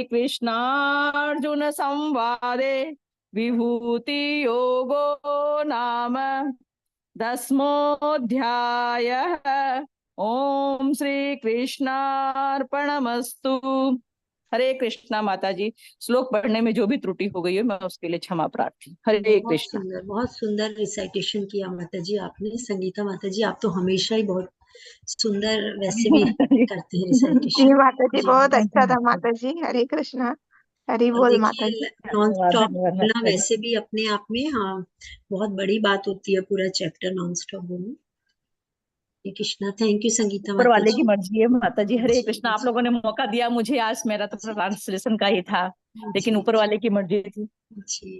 कृष्णार्जुन संवादे विभूति योगो नाम 10मोऽध्यायः। ओम श्री कृष्णार्पणमस्तु। हरे कृष्णा। माता जी, श्लोक पढ़ने में जो भी त्रुटि हो गई है मैं उसके लिए क्षमा प्रार्थी। हरे कृष्णा। बहुत सुंदर रिसाइटेशन किया माता जी आपने। संगीता माता जी, आप तो हमेशा ही बहुत सुंदर वैसे भी करते हैं रिसाइटेशन। जी माता जी, बहुत अच्छा था माता जी। हरे कृष्णा, हरि बोल माता जी। नॉन स्टॉप बोलना वैसे भी अपने आप में बहुत बड़ी बात होती है, पूरा चैप्टर नॉन स्टॉप बोलना। हरे कृष्णा। थैंक यू संगीता ऊपर माता वाले जी। की मर्जी है माता जी। हरे कृष्णा। आप लोगों ने मौका दिया मुझे, आज मेरा तो ट्रांसलेशन का ही था, लेकिन ऊपर वाले की मर्जी थी।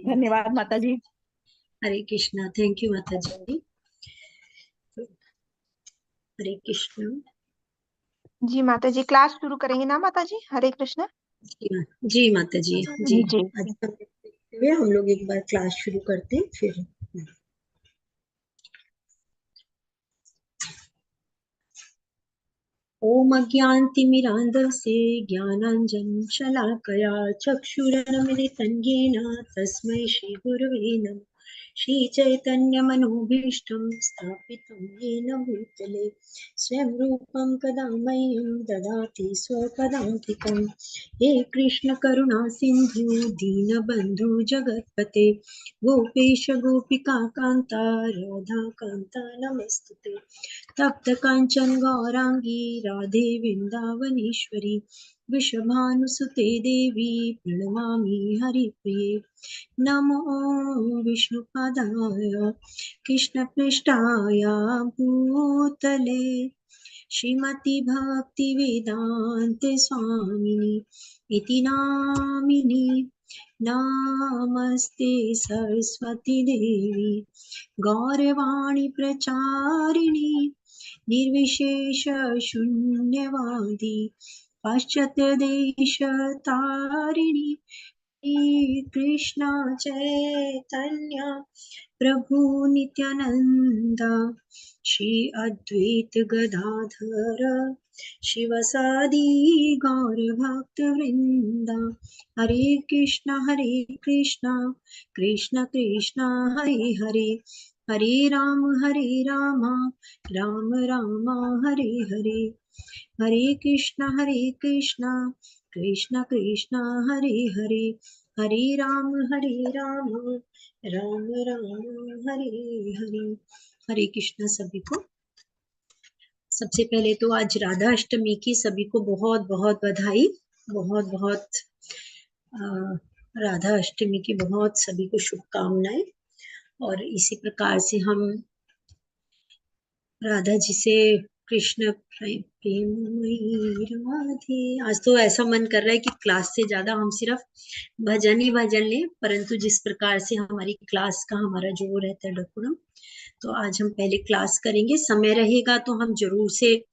धन्यवाद माता जी। हरे कृष्णा। थैंक यू माता जी। हरे कृष्णा। जी माता जी, क्लास शुरू करेंगे ना माता जी? हरे कृष्णा। जी माता जी। जी हम लोग एक बार क्लास शुरू करते हैं फिर। ओम अज्ञानतिमिरान्धस्य ज्ञानाञ्जनशलाकया चक्षुरुन्मिलितं येन तस्मै श्रीगुरवे नमः। श्रीचैतन्यमनोभीष्टं स्थापितं येन भूतले स्वयं रूपं कदा मह्यं ददाति स्वपदान्तिकं। हे कृष्ण करुणा सिन्धु दीनबन्धु जगत्पते गोपेश गोपिका कान्ता राधा कान्ता नमस्तुते। तप्त कांचन गौरांगी राधे वृंदावनेश्वरी वृषभानुसुते देवी प्रणमामि हरिप्रिये। नमो विष्णुपादाय कृष्णपृष्ठाय भूतले श्रीमती भक्ति वेदांत स्वामिनी इति नामिनी। नमस्ते सरस्वती देवी गौरवाणी प्रचारिणी निर्विशेष शून्यवादी पाश्चात्यदेशतारिणी। कृष्ण चैतन्य प्रभु नित्यानंद श्री अद्वैत गदाधर शिवसादि गौर भक्त वृंदा। हरे कृष्ण कृष्ण कृष्ण हरे हरे हरे राम राम राम हरे हरे। हरे कृष्ण कृष्ण कृष्ण हरे हरे हरे राम राम राम हरे हरे। हरे कृष्ण सभी को। सबसे पहले तो आज राधा अष्टमी की सभी को बहुत बहुत बधाई। बहुत बहुत राधा अष्टमी की बहुत सभी को शुभकामनाएं। और इसी प्रकार से हम राधा जी से कृष्ण प्रेममयी राधे। आज तो ऐसा मन कर रहा है कि क्लास से ज्यादा हम सिर्फ भजन ही भजन लें, परंतु जिस प्रकार से हमारी क्लास का हमारा जो रहता है डकुरम, तो आज हम पहले क्लास करेंगे। समय रहेगा तो हम जरूर से,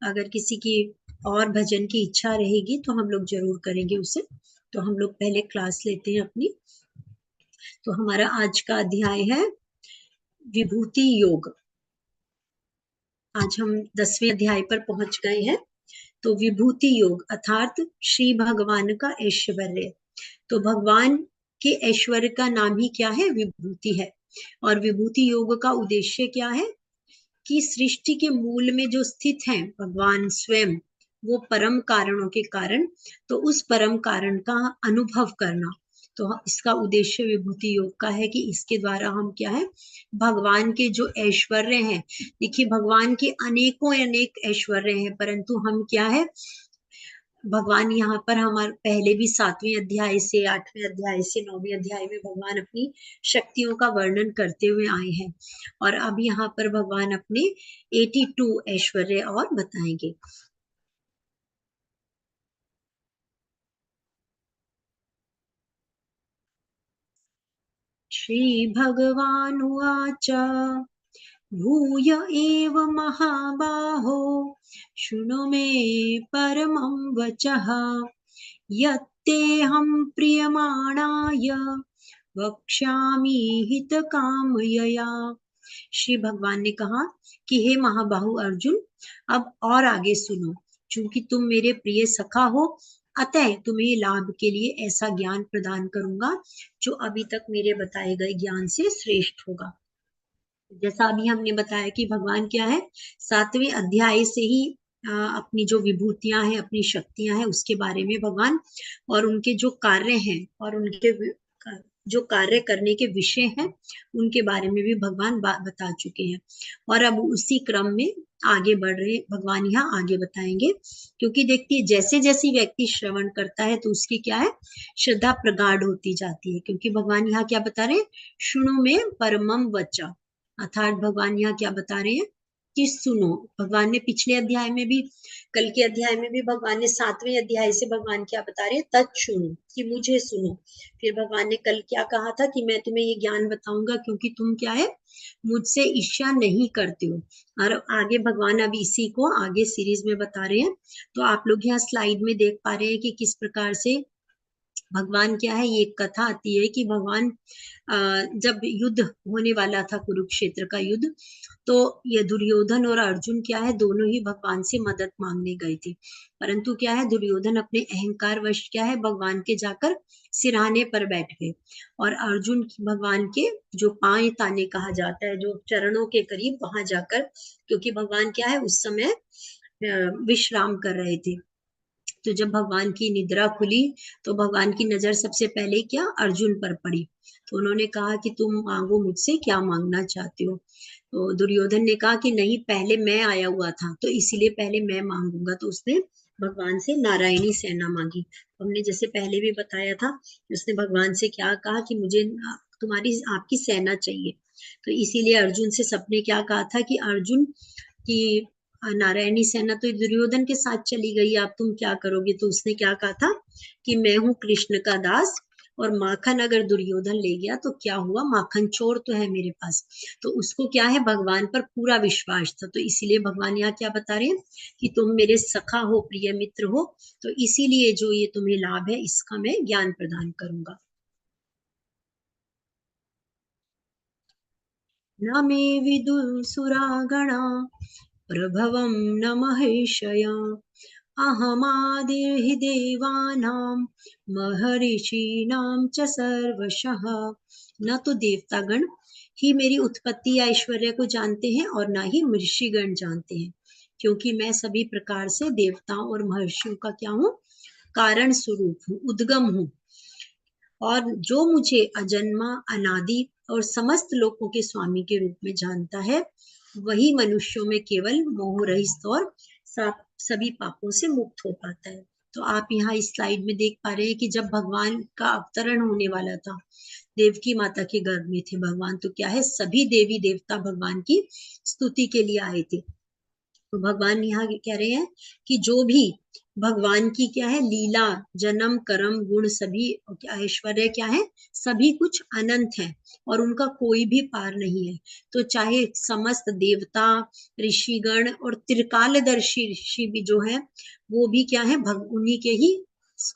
अगर किसी की और भजन की इच्छा रहेगी तो हम लोग जरूर करेंगे उसे। तो हम लोग पहले क्लास लेते हैं अपनी। तो हमारा आज का अध्याय है विभूति योग। आज हम 10वें अध्याय पर पहुंच गए हैं। तो विभूति योग अर्थात श्री भगवान का ऐश्वर्य। तो भगवान के ऐश्वर्य का नाम ही क्या है? विभूति है। और विभूति योग का उद्देश्य क्या है? कि सृष्टि के मूल में जो स्थित है भगवान स्वयं, वो परम कारणों के कारण, तो उस परम कारण का अनुभव करना। तो इसका उद्देश्य विभूति योग का है कि इसके द्वारा हम क्या है, भगवान के जो ऐश्वर्य हैं, देखिए भगवान के अनेकों अनेक ऐश्वर्य हैं, परंतु हम क्या है, भगवान यहाँ पर हमारे पहले भी 7वें अध्याय से 8वें अध्याय से 9वें अध्याय में भगवान अपनी शक्तियों का वर्णन करते हुए आए हैं। और अब यहाँ पर भगवान अपने 82 ऐश्वर्य और बताएंगे। श्री भगवानुवाच भूय एव महाबाहो शृणु मे परमं वचः यत्तेऽहं प्रीयमाणाय वक्ष्यामि हितकामयया। श्री भगवान ने कहा कि हे महाबाहु अर्जुन, अब और आगे सुनो। चूंकि तुम मेरे प्रिय सखा हो, अतः तुम्हें लाभ के लिए ऐसा ज्ञान प्रदान करूंगा जो अभी तक मेरे बताए गए ज्ञान से श्रेष्ठ होगा। जैसा अभी हमने बताया कि भगवान क्या है, 7वें अध्याय से ही अपनी जो विभूतियां हैं, अपनी शक्तियां हैं, उसके बारे में भगवान और उनके जो कार्य हैं और उनके जो कार्य करने के विषय हैं उनके बारे में भी भगवान बता चुके हैं। और अब उसी क्रम में आगे बढ़ रहे भगवान यहाँ आगे बताएंगे, क्योंकि देखिए जैसे जैसे व्यक्ति श्रवण करता है तो उसकी क्या है, श्रद्धा प्रगाढ़ होती जाती है। क्योंकि भगवान यहाँ क्या बता रहे हैं, शुणु में परमम वचा, अर्थात भगवान यहाँ क्या बता रहे हैं कि सुनो। भगवान ने पिछले अध्याय में भी, कल के अध्याय में भी भगवान ने 7वें अध्याय से भगवान क्या बता रहे हैं, तत्सुनो, कि मुझे सुनो। फिर भगवान ने कल क्या कहा था कि मैं तुम्हें ये ज्ञान बताऊंगा क्योंकि तुम क्या है, मुझसे ईर्ष्या नहीं करते हो। और आगे भगवान अब इसी को आगे सीरीज में बता रहे हैं। तो आप लोग यहाँ स्लाइड में देख पा रहे हैं कि किस प्रकार से भगवान क्या है, ये कथा आती है कि भगवान जब युद्ध होने वाला था, कुरुक्षेत्र का युद्ध, तो ये दुर्योधन और अर्जुन क्या है, दोनों ही भगवान से मदद मांगने गए थे। परंतु क्या है, दुर्योधन अपने अहंकार वश क्या है, भगवान के जाकर सिरहाने पर बैठ गए। और अर्जुन भगवान के जो पांव ताने कहा जाता है, जो चरणों के करीब, वहां जाकर, क्योंकि भगवान क्या है उस समय विश्राम कर रहे थे। तो जब भगवान की निद्रा खुली तो भगवान की नजर सबसे पहले क्या, अर्जुन पर पड़ी। तो उन्होंने कहा कि तुम मांगो मुझसे, क्या मांगना चाहते हो। तो दुर्योधन ने कहा कि नहीं, पहले मैं आया हुआ था तो इसीलिए पहले मैं मांगूंगा। तो उसने भगवान से नारायणी सेना मांगी। हमने जैसे पहले भी बताया था, उसने भगवान से क्या कहा कि मुझे तुम्हारी आपकी सेना चाहिए। तो इसीलिए अर्जुन से सबने क्या कहा था कि अर्जुन की नारायणी सेना तो दुर्योधन के साथ चली गई, अब तुम क्या करोगे। तो उसने क्या कहा था कि मैं हूं कृष्ण का दास, और माखन अगर दुर्योधन ले गया तो क्या हुआ, माखन चोर तो है मेरे पास। तो उसको क्या है, भगवान पर पूरा विश्वास था। तो इसीलिए भगवान यहाँ क्या बता रहे हैं कि तुम मेरे सखा हो, प्रिय मित्र हो, तो इसीलिए जो ये तुम्हें लाभ है इसका मैं ज्ञान प्रदान करूंगा। न मे विदुसुरागणा प्रभवं न महेशया, अहमादिर्हि देवानां महर्षीणां च सर्वशः। न तो देवतागण ही मेरी उत्पत्ति या ऐश्वर्य को जानते हैं और न ही ऋषिगण जानते हैं, क्योंकि मैं सभी प्रकार से देवताओं और महर्षियों का क्या हूँ, कारण स्वरूप हूँ, उद्गम हूँ। और जो मुझे अजन्मा, अनादि और समस्त लोकों के स्वामी के रूप में जानता है, वही मनुष्यों में केवल मोह रहित और सभी पापों से मुक्त हो पाता है। तो आप यहाँ इस स्लाइड में देख पा रहे हैं कि जब भगवान का अवतरण होने वाला था, देवकी माता के गर्भ में थे भगवान, तो क्या है, सभी देवी देवता भगवान की स्तुति के लिए आए थे। तो भगवान यहाँ कह रहे हैं कि जो भी भगवान की क्या है लीला, जन्म, कर्म, गुण, सभी ऐश्वर्य क्या है, सभी कुछ अनंत है और उनका कोई भी पार नहीं है। तो चाहे समस्त देवता, ऋषिगण और त्रिकालदर्शी ऋषि भी जो है, वो भी क्या है, उन्हीं के ही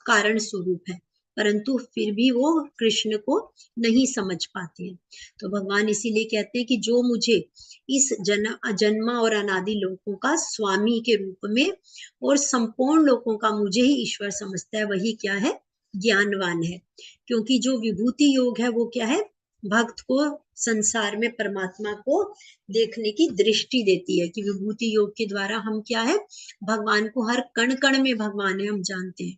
कारण स्वरूप है, परंतु फिर भी वो कृष्ण को नहीं समझ पाते हैं। तो भगवान इसीलिए कहते हैं कि जो मुझे इस अजन्मा और अनादि लोकों का स्वामी के रूप में और संपूर्ण लोकों का मुझे ही ईश्वर समझता है, वही क्या है, ज्ञानवान है। क्योंकि जो विभूति योग है वो क्या है, भक्त को संसार में परमात्मा को देखने की दृष्टि देती है, कि विभूति योग के द्वारा हम क्या है, भगवान को हर कण कण में भगवान है हम जानते हैं।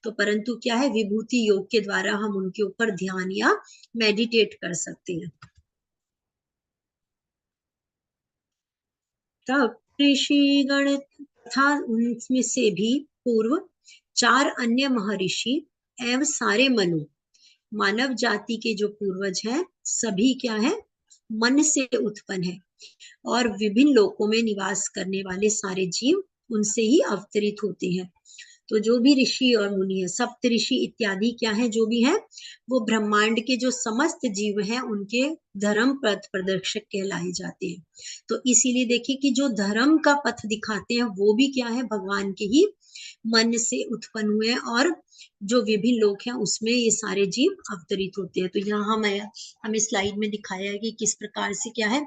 तो परंतु क्या है, विभूति योग के द्वारा हम उनके ऊपर ध्यान या मेडिटेट कर सकते हैं। तब ऋषिगण तथा उनमें से भी पूर्व 4 अन्य महर्षि एवं सारे मनु, मानव जाति के जो पूर्वज हैं, सभी क्या है, मन से उत्पन्न है, और विभिन्न लोकों में निवास करने वाले सारे जीव उनसे ही अवतरित होते हैं। तो जो भी ऋषि और मुनि है, सप्त ऋषि इत्यादि क्या है, जो भी है, वो ब्रह्मांड के जो समस्त जीव हैं उनके धर्म पथ प्रदर्शक कहलाए जाते हैं। तो इसीलिए देखिए कि जो धर्म का पथ दिखाते हैं वो भी क्या है, भगवान के ही मन से उत्पन्न हुए हैं, और जो विभिन्न लोक हैं उसमें ये सारे जीव अवतरित होते हैं। तो यहाँ हमें स्लाइड में दिखाया है कि किस प्रकार से क्या है,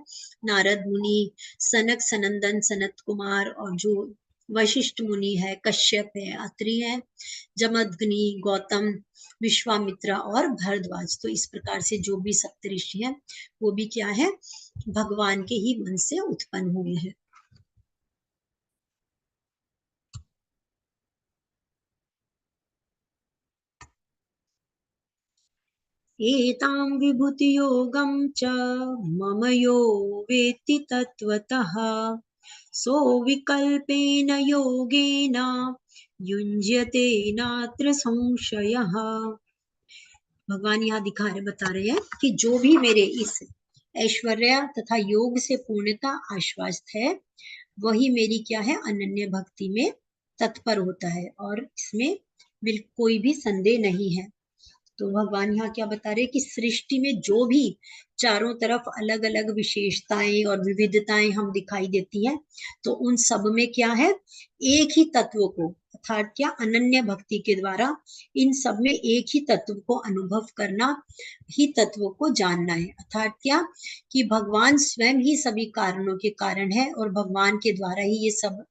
नारद मुनि, सनक सनंदन, सनत कुमार और जो वशिष्ठ मुनि है, कश्यप है, अत्रि है, जमदग्नि, गौतम, विश्वामित्र और भरद्वाज। तो इस प्रकार से जो भी सप्तऋषि हैं वो भी क्या है, भगवान के ही मन से उत्पन्न हुए हैं। एतां विभूतियोगं च मम यो वेत्ति तत्त्वतः सो विकल्पेन योगेन युञ्ज्यते नात्र संशयः। भगवान यहाँ बता रहे हैं कि जो भी मेरे इस ऐश्वर्य तथा योग से पूर्णता आश्वस्त है वही मेरी क्या है, अनन्य भक्ति में तत्पर होता है और इसमें बिल्कुल कोई भी संदेह नहीं है। तो भगवान यहाँ क्या बता रहे हैं कि सृष्टि में जो भी चारों तरफ अलग अलग विशेषताएं और विविधताएं हम दिखाई देती हैं, तो उन सब में क्या है, एक ही तत्व को अर्थात क्या, अनन्य भक्ति के द्वारा इन सब में एक ही तत्व को अनुभव करना ही तत्व को जानना है। अर्थात क्या, कि भगवान स्वयं ही सभी कारणों के कारण है और भगवान के द्वारा ही ये सब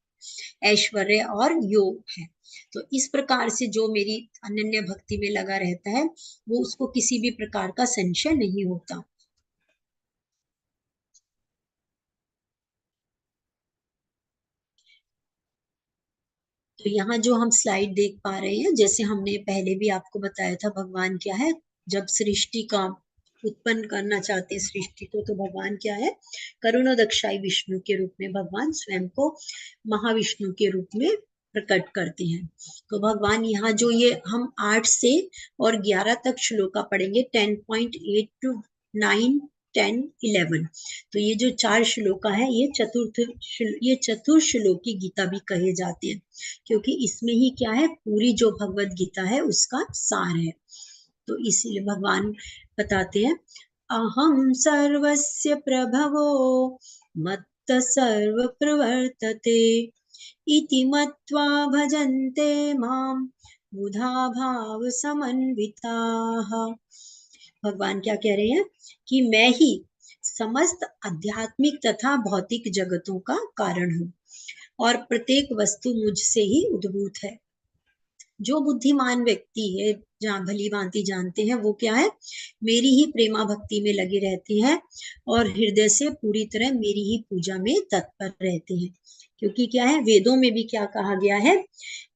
ऐश्वर्य और योग है। तो इस प्रकार से जो मेरी अनन्य भक्ति में लगा रहता है वो उसको किसी भी प्रकार का संशय नहीं होता। तो यहाँ जो हम स्लाइड देख पा रहे हैं, जैसे हमने पहले भी आपको बताया था, भगवान क्या है, जब सृष्टि का उत्पन्न करना चाहते हैं सृष्टि को, तो भगवान क्या है, करुणोदक्षाई विष्णु के रूप में भगवान स्वयं को महाविष्णु के रूप में प्रकट करते हैं। तो भगवान यहाँ जो ये हम 8 से और 11 तक श्लोका पढ़ेंगे, 10.8 to 9, 10, 11। तो ये जो 4 श्लोका है ये चतुर्श्लोकी गीता भी कहे जाते हैं, क्योंकि इसमें ही क्या है, पूरी जो भगवत गीता है उसका सार है। तो इसीलिए भगवान बताते हैं, अहम सर्वस्य प्रभवो मत्त सर्व प्रवर्तते इति मत्वा भजन्ते मां बुधा भाव समन्विताः। भगवान क्या कह रहे हैं कि मैं ही समस्त आध्यात्मिक तथा भौतिक जगतों का कारण हूँ और प्रत्येक वस्तु मुझसे ही उद्भूत है। जो बुद्धिमान व्यक्ति है, जहाँ भली भांति जानते हैं, वो क्या है, मेरी ही प्रेमा भक्ति में लगे रहते हैं और हृदय से पूरी तरह मेरी ही पूजा में तत्पर रहते हैं। क्योंकि क्या है, वेदों में भी क्या कहा गया है,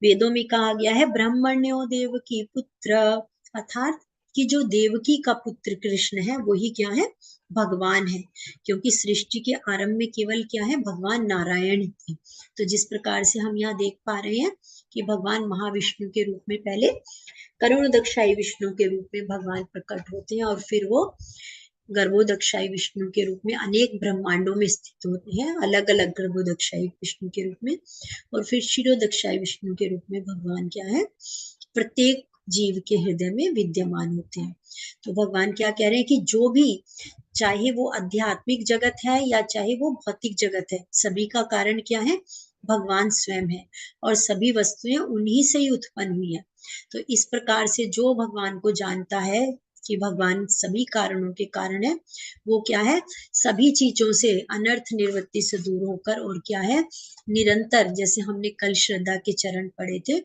वेदों में कहा गया है, ब्रह्मण्यो देवकी पुत्र, अर्थात कि जो देवकी का पुत्र कृष्ण है वही क्या है, भगवान है। क्योंकि सृष्टि के आरंभ में केवल क्या है, भगवान नारायण थे। तो जिस प्रकार से हम यहाँ देख पा रहे हैं कि भगवान महाविष्णु के रूप में पहले करुणोदक्षाई विष्णु के रूप में भगवान प्रकट होते हैं और फिर वो गर्भोदक्षाई विष्णु के रूप में अनेक ब्रह्मांडों में स्थित होते हैं, अलग अलग गर्भोदक्षाई विष्णु के रूप में। और फिर क्षीरोदक्षाई विष्णु के रूप में भगवान क्या है, प्रत्येक जीव के हृदय में विद्यमान होते हैं। तो भगवान क्या कह रहे हैं कि जो भी, चाहे वो आध्यात्मिक जगत है या चाहे वो भौतिक जगत है, सभी का कारण क्या है, भगवान स्वयं है और सभी वस्तुएं उन्हीं से ही उत्पन्न हुई है। तो इस प्रकार से जो भगवान को जानता है कि भगवान सभी कारणों के कारण है, वो क्या है, सभी चीजों से अनर्थ निवृत्ति से दूर होकर और क्या है, निरंतर, जैसे हमने कल श्रद्धा के चरण पढ़े थे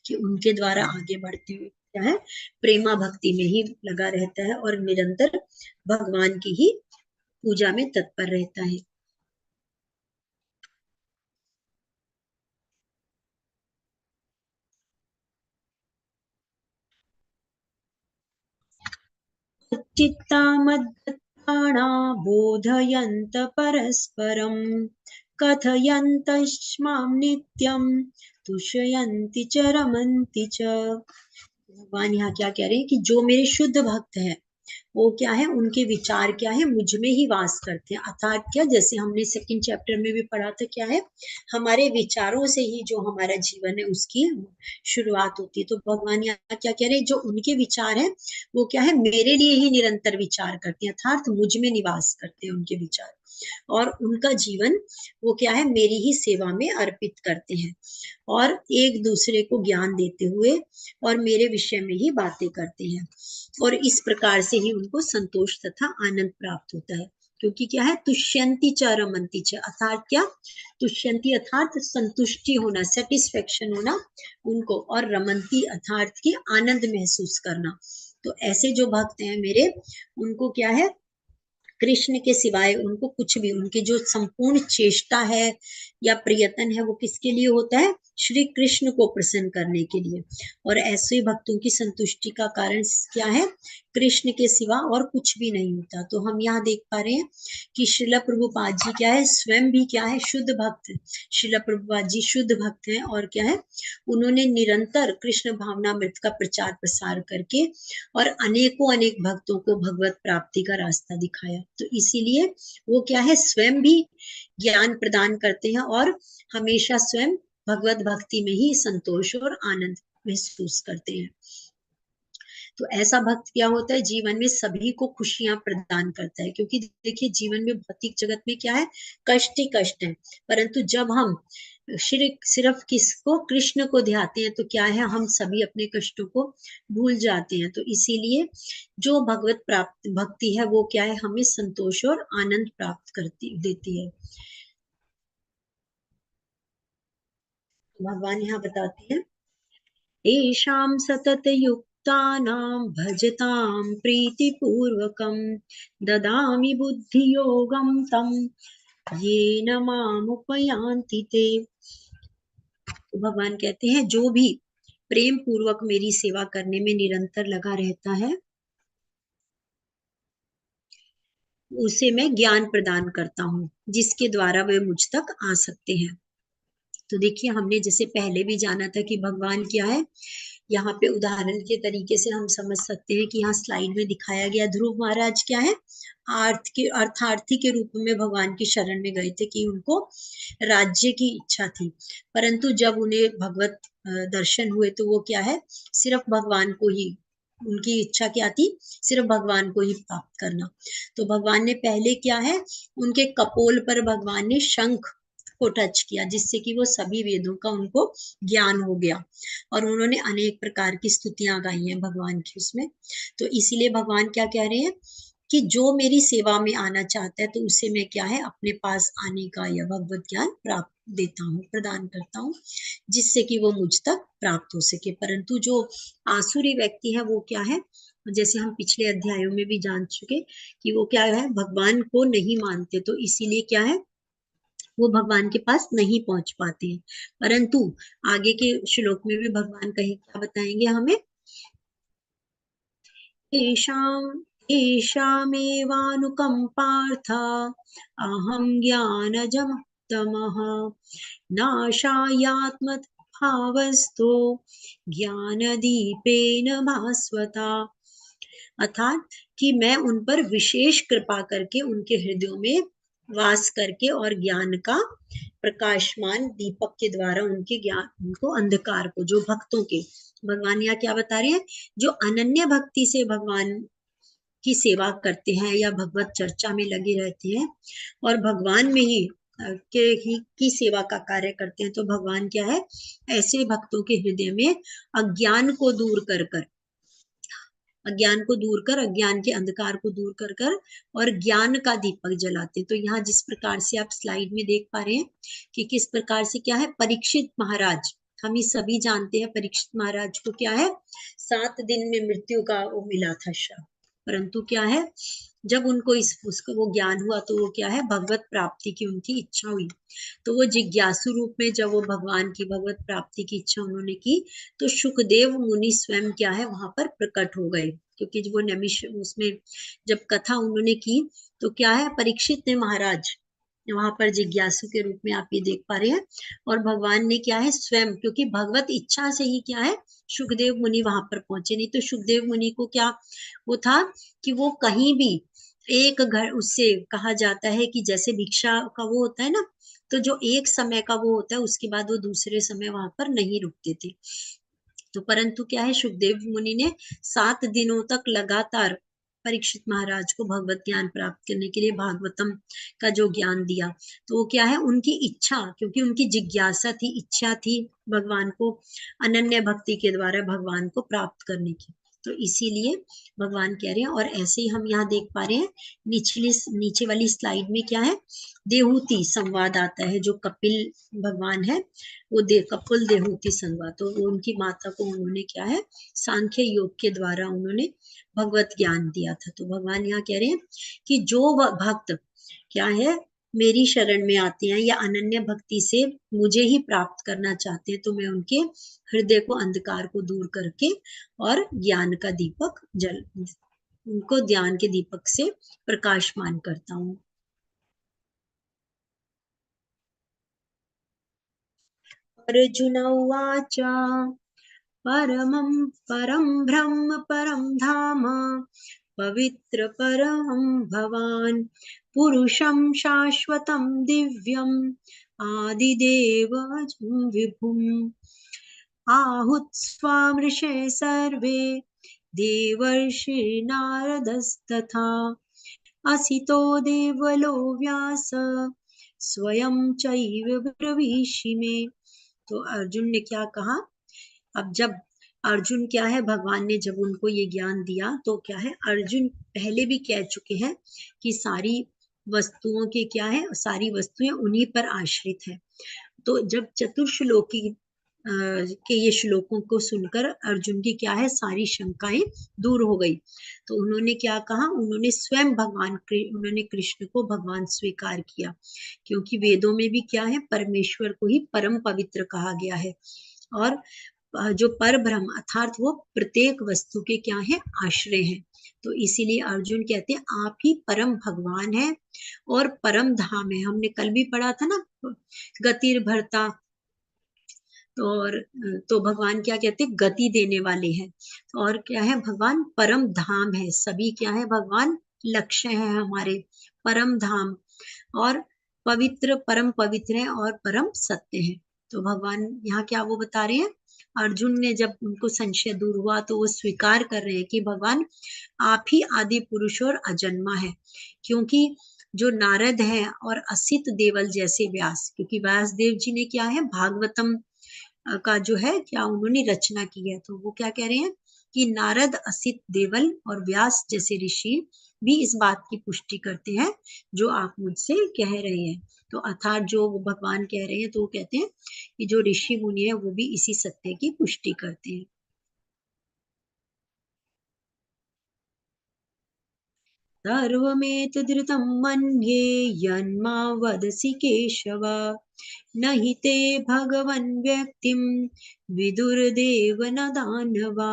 कि उनके द्वारा आगे बढ़ते हुए क्या है, प्रेमा भक्ति में ही लगा रहता है और निरंतर भगवान की ही पूजा में तत्पर रहता है। चित्तामद्दत्ताना बोधयन्त परस्परं कथयन्तश्मां नित्यं तुष्यन्ति च रमन्ति च। भगवान यहाँ क्या कह रहे हैं कि जो मेरे शुद्ध भक्त हैं वो क्या है, उनके विचार क्या है, मुझ में ही वास करते हैं। अर्थात क्या, जैसे हमने सेकंड चैप्टर में भी पढ़ा था, क्या है, हमारे विचारों से ही जो हमारा जीवन है उसकी शुरुआत होती है। तो भगवान यहाँ क्या कह रहे हैं, जो उनके विचार है वो क्या है, मेरे लिए ही निरंतर विचार करते हैं, अर्थात मुझ में निवास करते हैं उनके विचार, और उनका जीवन वो क्या है, मेरी ही सेवा में अर्पित करते हैं और एक दूसरे को ज्ञान देते हुए और मेरे विषय में ही बातें करते हैं और इस प्रकार से ही उनको संतोष तथा आनंद प्राप्त होता है। क्योंकि क्या है, तुष्यंती च रमंती च, अर्थात क्या, तुष्यंती अर्थात संतुष्टि होना, सेटिस्फेक्शन होना उनको, और रमंती अर्थात की आनंद महसूस करना। तो ऐसे जो भक्त हैं मेरे, उनको क्या है, कृष्ण के सिवाय उनको कुछ भी, उनकी जो संपूर्ण चेष्टा है या प्रयत्न है वो किसके लिए होता है, श्री कृष्ण को प्रसन्न करने के लिए। और ऐसे भक्तों की संतुष्टि का कारण क्या है, कृष्ण के सिवा और कुछ भी नहीं होता। तो हम यहाँ देख पा रहे हैं कि श्रील प्रभुपाद जी क्या है, स्वयं भी क्या है, शुद्ध भक्त। श्रील प्रभुपाद जी शुद्ध भक्त हैं, और क्या है, उन्होंने निरंतर कृष्ण भावनामृत का प्रचार प्रसार करके और अनेकों अनेक भक्तों को भगवत प्राप्ति का रास्ता दिखाया। तो इसीलिए वो क्या है, स्वयं भी ज्ञान प्रदान करते हैं और हमेशा स्वयं भगवत भक्ति में ही संतोष और आनंद महसूस करते हैं। तो ऐसा भक्त क्या होता है, जीवन में सभी को खुशियां प्रदान करता है। क्योंकि देखिए, जीवन में भौतिक जगत में क्या है, कष्ट ही कष्ट है, परंतु जब हम सिर्फ किसको, कृष्ण को ध्याते हैं, तो क्या है, हम सभी अपने कष्टों को भूल जाते हैं। तो इसीलिए जो भगवत प्राप्त भक्ति है वो क्या है, हमें संतोष और आनंद प्राप्त देती है। भगवान यहाँ बताते हैं, येषां सततयुक्तानां भजतां प्रीतिपूर्वकं ददामि बुद्धियोगं तं येन मामुपयान्ति ते। तो भगवान कहते हैं, जो भी प्रेम पूर्वक मेरी सेवा करने में निरंतर लगा रहता है, उसे मैं ज्ञान प्रदान करता हूँ, जिसके द्वारा वे मुझ तक आ सकते हैं। तो देखिए, हमने जैसे पहले भी जाना था कि भगवान क्या है, यहाँ पे उदाहरण के तरीके से हम समझ सकते हैं कि यहाँ स्लाइड में दिखाया गया, ध्रुव महाराज क्या है, अर्थार्थी के रूप में भगवान की शरण में गए थे कि उनको राज्य की इच्छा थी, परंतु जब उन्हें भगवत दर्शन हुए तो वो क्या है, सिर्फ भगवान को ही, उनकी इच्छा क्या थी, सिर्फ भगवान को ही प्राप्त करना। तो भगवान ने पहले क्या है, उनके कपोल पर भगवान ने शंख को टच किया, जिससे कि वो सभी वेदों का उनको ज्ञान हो गया, और उन्होंने अनेक प्रकार की स्तुतियां गाई हैं भगवान की उसमें। तो इसीलिए भगवान क्या कह रहे हैं कि जो मेरी सेवा में आना चाहता है, तो उसे मैं क्या है, अपने पास आने का या भगवत ज्ञान प्राप्त देता हूँ, प्रदान करता हूँ, जिससे कि वो मुझ तक प्राप्त हो सके। परंतु जो आसुरी व्यक्ति है वो क्या है, जैसे हम पिछले अध्यायों में भी जान चुके कि वो क्या है, भगवान को नहीं मानते, तो इसीलिए क्या है, वो भगवान के पास नहीं पहुंच पाते हैं। परंतु आगे के श्लोक में भी भगवान कहीं क्या बताएंगे हमें, येषामेवानुकंपार्थ अहं ज्ञानजं तमः नाशायात्मभावस्तो ज्ञानदीपेन भास्वता। अर्थात कि मैं उन पर विशेष कृपा करके उनके हृदयों में वास करके और ज्ञान का प्रकाशमान दीपक के द्वारा उनके ज्ञान, उनको अंधकार को, जो भक्तों के, भगवान यहाँ क्या बता रहे हैं, जो अनन्य भक्ति से भगवान की सेवा करते हैं या भगवत चर्चा में लगे रहते हैं और भगवान में ही की सेवा का कार्य करते हैं, तो भगवान क्या है, ऐसे भक्तों के हृदय में अज्ञान को दूर कर कर, अज्ञान को दूर कर, अज्ञान के अंधकार को दूर कर कर और ज्ञान का दीपक जलाते। तो यहाँ जिस प्रकार से आप स्लाइड में देख पा रहे हैं कि किस प्रकार से क्या है, परीक्षित महाराज, हम ही सभी जानते हैं परीक्षित महाराज को क्या है, 7 दिन में मृत्यु का वो मिला था श्राप, परंतु क्या है, जब उनको उसका वो ज्ञान हुआ तो वो क्या है, भगवत प्राप्ति की उनकी इच्छा हुई, तो वो जिज्ञासु रूप में जब वो भगवान की भगवत प्राप्ति की इच्छा उन्होंने की, तो सुखदेव मुनि स्वयं क्या है, वहां पर प्रकट हो गए। क्योंकि वो नमिष उसमें जब कथा उन्होंने की, तो क्या है, परीक्षित ने महाराज वहां पर जिज्ञासु के रूप में आप ये देख पा रहे हैं, और भगवान ने क्या है, स्वयं, क्योंकि भगवत इच्छा से ही क्या है, सुखदेव मुनि वहां पर पहुंचे, नहीं तो सुखदेव मुनि को क्या वो था कि वो कहीं भी एक घर, उससे कहा जाता है कि जैसे भिक्षा का वो होता है ना, तो जो एक समय का वो होता है, उसके बाद वो दूसरे समय वहां पर नहीं रुकते थे। तो परंतु क्या है, सुखदेव मुनि ने 7 दिनों तक लगातार परीक्षित महाराज को भगवत ज्ञान प्राप्त करने के लिए भागवतम का जो ज्ञान दिया, तो वो क्या है, उनकी इच्छा, क्योंकि उनकी जिज्ञासा थी, इच्छा थी भगवान को अनन्य भक्ति के द्वारा भगवान को प्राप्त करने की। तो इसीलिए भगवान कह रहे हैं। और ऐसे ही हम यहाँ देख पा रहे हैं नीचे वाली स्लाइड में क्या है, देहूति संवाद आता है। जो कपिल भगवान है वो कपिल देहूति संवाद, तो वो उनकी माता को उन्होंने क्या है, सांख्य योग के द्वारा उन्होंने भगवत ज्ञान दिया था। तो भगवान यहाँ कह रहे हैं कि जो भक्त क्या है, मेरी शरण में आते हैं या अनन्य भक्ति से मुझे ही प्राप्त करना चाहते हैं, तो मैं उनके हृदय को, अंधकार को दूर करके और ज्ञान का दीपक उनको ज्ञान के दीपक से प्रकाशमान करता हूँ। अर्जुन उवाच परम ब्रह्म परम धाम पवित्र परम भवान पुरुषं शाश्वतं दिव्यम् आदिदेवं विभुम् आहुत्स्वामृषे सर्वे देवर्षि नारदस्तथा असितो देवलो व्यास स्वयं चैव ब्रवीषि मे। तो अर्जुन ने क्या कहा, अब जब अर्जुन क्या है, भगवान ने जब उनको ये ज्ञान दिया तो क्या है, अर्जुन पहले भी कह चुके हैं कि सारी वस्तुओं के क्या है, सारी वस्तुएं उन्हीं पर आश्रित है। तो जब चतुर्श्लोकी के ये श्लोकों को सुनकर अर्जुन की क्या है, सारी शंकाएं दूर हो गई। तो उन्होंने क्या कहा, उन्होंने स्वयं उन्होंने कृष्ण को भगवान स्वीकार किया, क्योंकि वेदों में भी क्या है, परमेश्वर को ही परम पवित्र कहा गया है। और जो पर ब्रह्म अर्थात वो प्रत्येक वस्तु के क्या है, आश्रय है। तो इसीलिए अर्जुन कहते हैं आप ही परम भगवान है और परम धाम है। हमने कल भी पढ़ा था ना, गतिर भरता, और तो भगवान क्या कहते हैं, गति देने वाले हैं। और क्या है, भगवान परम धाम है। सभी क्या है, भगवान लक्ष्य है हमारे, परम धाम और पवित्र, परम पवित्र है और परम सत्य है। तो भगवान यहाँ क्या वो बता रहे हैं, अर्जुन ने जब उनको संशय दूर हुआ तो वो स्वीकार कर रहे हैं कि भगवान आप ही आदि पुरुष और अजन्मा है। क्योंकि जो नारद है और असित देवल जैसे व्यास, क्योंकि व्यास देव जी ने क्या है, भागवतम का जो है क्या उन्होंने रचना की है। तो वो क्या कह रहे हैं कि नारद, असित देवल और व्यास जैसे ऋषि भी इस बात की पुष्टि करते हैं जो आप मुझसे कह रहे हैं। तो अर्थात जो भगवान कह रहे हैं, तो वो कहते हैं कि जो ऋषि मुनि है वो भी इसी सत्य की पुष्टि करते हैं। सर्वमेतदृतं मन्ये यन्मा वदसि केशव न हि ते भगवन् व्यक्तिं विदुर्देव न दानवा।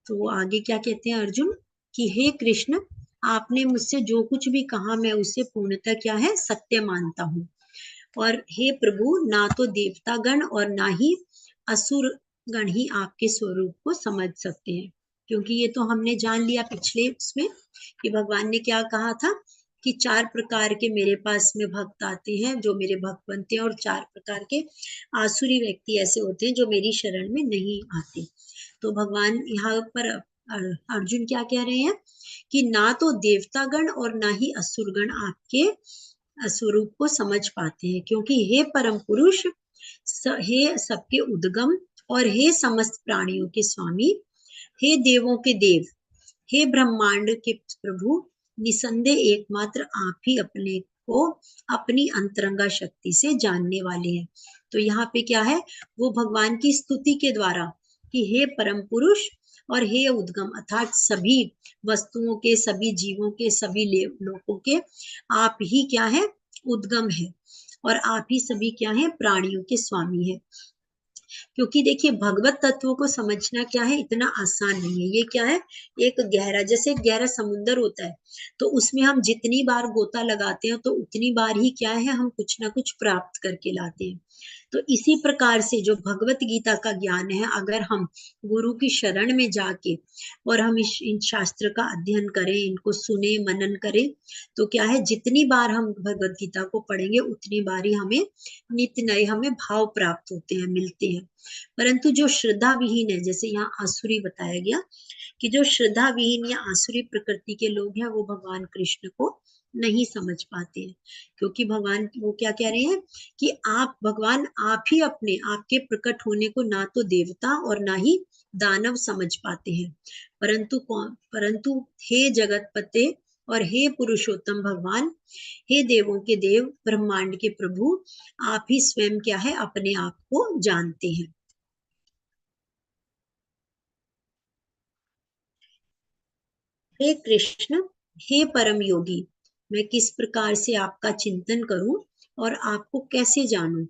तो आगे क्या कहते हैं अर्जुन कि हे कृष्ण, आपने मुझसे जो कुछ भी कहा मैं उसे पूर्णतः क्या है, सत्य मानता हूँ। और हे प्रभु, ना तो देवता गण और ना ही असुर गण ही आपके स्वरूप को समझ सकते हैं। क्योंकि ये तो हमने जान लिया पिछले उसमें कि भगवान ने क्या कहा था कि 4 प्रकार के मेरे पास में भक्त आते हैं जो मेरे भक्त बनते हैं, और 4 प्रकार के आसुरी व्यक्ति ऐसे होते हैं जो मेरी शरण में नहीं आते। तो भगवान यहाँ पर अर्जुन क्या कह रहे हैं कि ना तो देवतागण और ना ही असुरगण आपके स्वरूप को समझ पाते हैं, क्योंकि हे परम पुरुष, हे सबके उद्गम और हे समस्त प्राणियों के स्वामी, हे देवों के देव, हे ब्रह्मांड के प्रभु, निसंदेह एकमात्र आप ही अपने को अपनी अंतरंगा शक्ति से जानने वाले हैं। तो यहाँ पे क्या है, वो भगवान की स्तुति के द्वारा कि हे परम पुरुष और हे उद्गम, अर्थात सभी वस्तुओं के, सभी जीवों के, सभी लोगों के आप ही क्या है, उद्गम है, और आप ही सभी क्या है, प्राणियों के स्वामी है। क्योंकि देखिए भगवत तत्वों को समझना क्या है, इतना आसान नहीं है। ये क्या है, एक गहरा, जैसे गहरा समुद्र होता है, तो उसमें हम जितनी बार गोता लगाते हैं तो उतनी बार ही क्या है, हम कुछ ना कुछ प्राप्त करके लाते हैं। तो इसी प्रकार से जो भगवत गीता का ज्ञान है, अगर हम गुरु की शरण में जाके और हम इन शास्त्र का अध्ययन करें, इनको सुने, मनन करें, तो क्या है, जितनी बार हम भगवत गीता को पढ़ेंगे उतनी बार ही हमें नित्य नए हमें भाव प्राप्त होते हैं, मिलते हैं। परंतु जो श्रद्धा विहीन है, जैसे यहाँ आसुरी बताया गया कि जो श्रद्धा विहीन या आसुरी प्रकृति के लोग हैं वो भगवान कृष्ण को नहीं समझ पाते हैं। क्योंकि भगवान वो क्या कह रहे हैं कि आप भगवान, आप ही अपने आपके प्रकट होने को ना तो देवता और ना ही दानव समझ पाते हैं, परंतु हे जगतपते और हे पुरुषोत्तम भगवान, हे देवों के देव, ब्रह्मांड के प्रभु, आप ही स्वयं क्या है अपने आप को जानते हैं। हे कृष्ण, हे परम योगी, मैं किस प्रकार से आपका चिंतन करूं और आपको कैसे जानूं।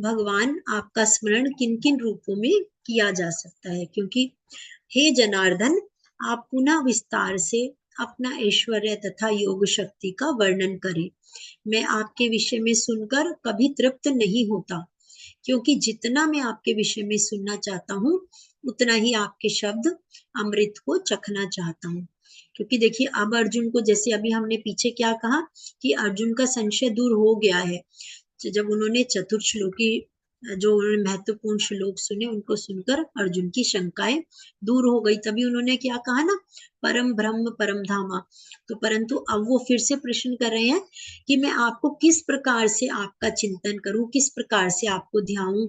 भगवान, आपका स्मरण किन किन रूपों में किया जा सकता है, क्योंकि हे जनार्दन, आप पुनः विस्तार से अपना ऐश्वर्य तथा योग शक्ति का वर्णन करें। मैं आपके विषय में सुनकर कभी तृप्त नहीं होता, क्योंकि जितना मैं आपके विषय में सुनना चाहता हूँ, उतना ही आपके शब्द अमृत को चखना चाहता हूँ। क्योंकि देखिए, अब अर्जुन को, जैसे अभी हमने पीछे क्या कहा कि अर्जुन का संशय दूर हो गया है, जब उन्होंने चतुर्श्लोकी जो उन्होंने महत्वपूर्ण श्लोक सुने, उनको सुनकर अर्जुन की शंकाएं दूर हो गई। तभी उन्होंने क्या कहा ना, परम ब्रह्म परम धामा। तो परंतु अब वो फिर से प्रश्न कर रहे हैं कि मैं आपको किस प्रकार से आपका चिंतन करूं, किस प्रकार से आपको ध्याऊं,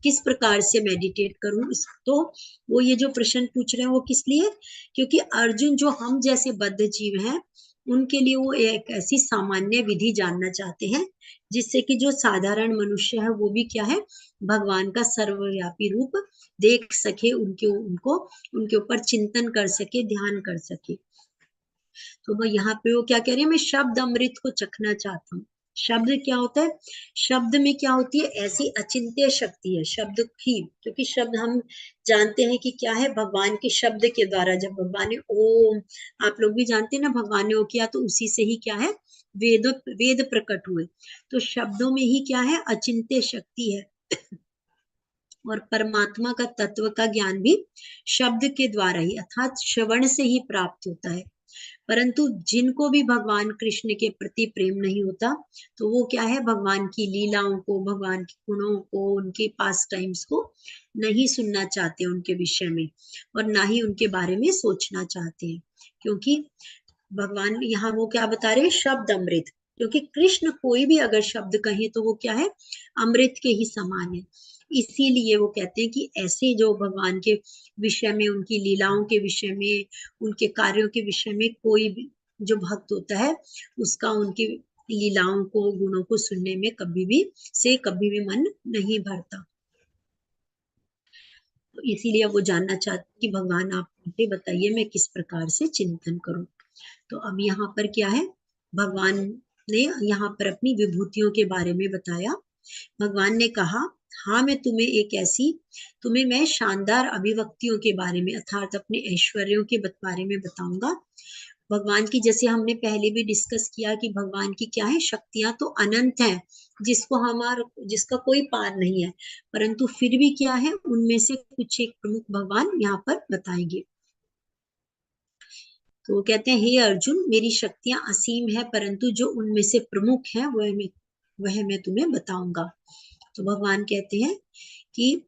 किस प्रकार से मेडिटेट करूं। तो वो ये जो प्रश्न पूछ रहे हैं वो किस लिए, क्योंकि अर्जुन जो हम जैसे बद्ध जीव हैं, उनके लिए वो एक ऐसी सामान्य विधि जानना चाहते हैं, जिससे कि जो साधारण मनुष्य है वो भी क्या है, भगवान का सर्वव्यापी रूप देख सके, उनके ऊपर चिंतन कर सके, ध्यान कर सके। तो वो यहाँ पे वो क्या कह रहे हैं, मैं शब्द अमृत को चखना चाहता हूँ। शब्द क्या होता है, शब्द में क्या होती है, ऐसी अचिंत्य शक्ति है शब्द की, क्योंकि शब्द हम जानते हैं कि क्या है, भगवान के शब्द के द्वारा, जब भगवान ने ओम, आप लोग भी जानते हैं ना, भगवान ने वो किया तो उसी से ही क्या है, वेद प्रकट हुए। तो शब्दों में ही क्या है, अचिंत्य शक्ति है। और परमात्मा का तत्व का ज्ञान भी शब्द के द्वारा ही, अर्थात श्रवण से ही प्राप्त होता है। परंतु जिनको भी भगवान कृष्ण के प्रति प्रेम नहीं होता, तो वो क्या है, भगवान की लीलाओं को, भगवान के गुणों को, उनके पास टाइम्स को नहीं सुनना चाहते उनके विषय में, और ना ही उनके बारे में सोचना चाहते हैं। क्योंकि भगवान यहाँ वो क्या बता रहे हैं, शब्द अमृत, क्योंकि कृष्ण कोई भी अगर शब्द कहे तो वो क्या है, अमृत के ही समान है। इसीलिए वो कहते हैं कि ऐसे जो भगवान के विषय में, उनकी लीलाओं के विषय में, उनके कार्यों के विषय में कोई भी जो भक्त होता है, उसका उनकी लीलाओं को, गुणों को सुनने में कभी भी मन नहीं भरता। तो इसीलिए वो जानना चाहते कि भगवान आप मुझे बताइए मैं किस प्रकार से चिंतन करूं। तो अब यहाँ पर क्या है, भगवान ने यहाँ पर अपनी विभूतियों के बारे में बताया। भगवान ने कहा, हाँ मैं तुम्हें मैं शानदार अभिव्यक्तियों के बारे में, अर्थात अपने ऐश्वर्यों के बारे में बताऊंगा। भगवान की, जैसे हमने पहले भी डिस्कस किया कि भगवान की क्या है, शक्तियां तो अनंत हैं, जिसका कोई पार नहीं है, परंतु फिर भी क्या है, उनमें से कुछ एक प्रमुख भगवान यहाँ पर बताएंगे। तो वो कहते हैं, हे अर्जुन, मेरी शक्तियां असीम है, परंतु जो उनमें से प्रमुख है वह मैं तुम्हें बताऊंगा। तो भगवान कहते हैं कि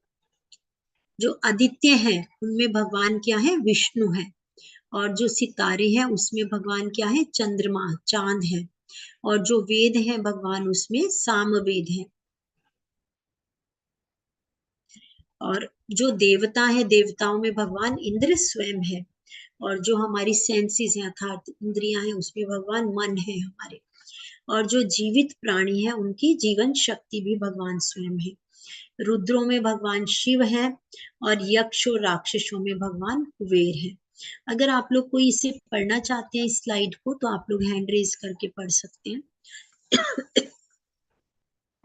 जो आदित्य है उनमें भगवान क्या है, विष्णु है, और जो सितारे हैं उसमें भगवान क्या है, चंद्रमा, चांद है, और जो वेद है भगवान उसमें सामवेद है, और जो देवता है, देवताओं में भगवान इंद्र स्वयं है, और जो हमारी सेंसेस हैं, अर्थात इंद्रियां हैं, उसमें भगवान मन है हमारे, और जो जीवित प्राणी है उनकी जीवन शक्ति भी भगवान स्वयं है। रुद्रों में भगवान शिव है, और यक्ष और राक्षसों में भगवान कुबेर है। अगर आप लोग कोई इसे पढ़ना चाहते हैं इस स्लाइड को, तो आप लोग हैंड रेज करके पढ़ सकते हैं।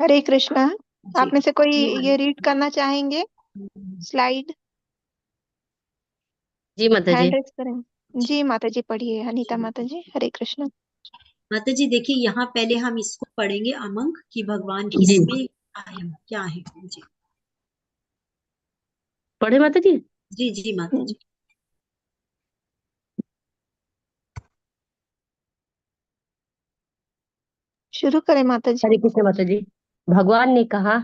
हरे कृष्णा। जी, आप में से कोई ये ये रीड करना चाहेंगे स्लाइड? जी माता जी। हैंड रेज करें। जी माता जी पढ़िए, अनीता माता जी। हरे कृष्णा। माता जी देखिए, यहाँ पहले हम इसको पढ़ेंगे अमंग कि भगवान जी किसमें क्या है। जी पढ़े माता जी। जी जी माता जी। शुरू करें माता जी। हरे कृष्ण माता जी। भगवान ने कहा,